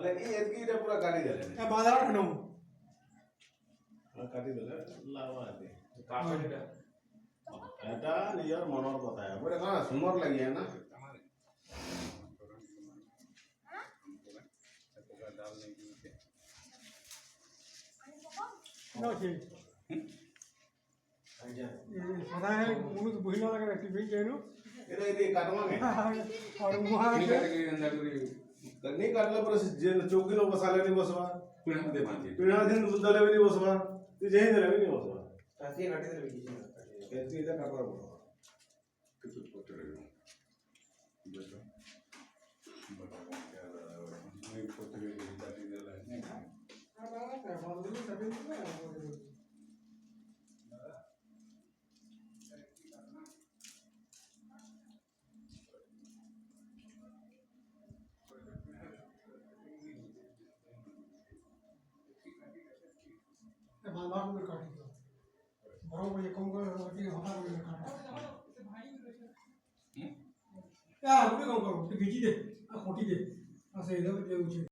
बोले ये की रे पूरा काटी देले ए बाजार खनो काटी देले लावा दे काटा এটা নিজের মনের কথা বলে না সুন্দর লাগিয়ে না ना छे सदा है मुनु तो बहिना लगा टिफिन जेनु ये काटवांगे और वहां से नहीं काटला पर जे चौकी लो बसाले नहीं बसवा पिढा दे मानते पिढा दिन दले भी नहीं बसवा ते जेही दले भी नहीं बसवा काटी काटी दे बिजी कैसे इधर काटवा किती पोतरे बस बता क्या मैं पोतरे काटी देला नहीं बाबा को काट दो बरोबर ये कौन को रोटी हटा को काट या उन्हें कौन करो तो बिजी दे आ खोटी दे ऐसे इधर दे उसे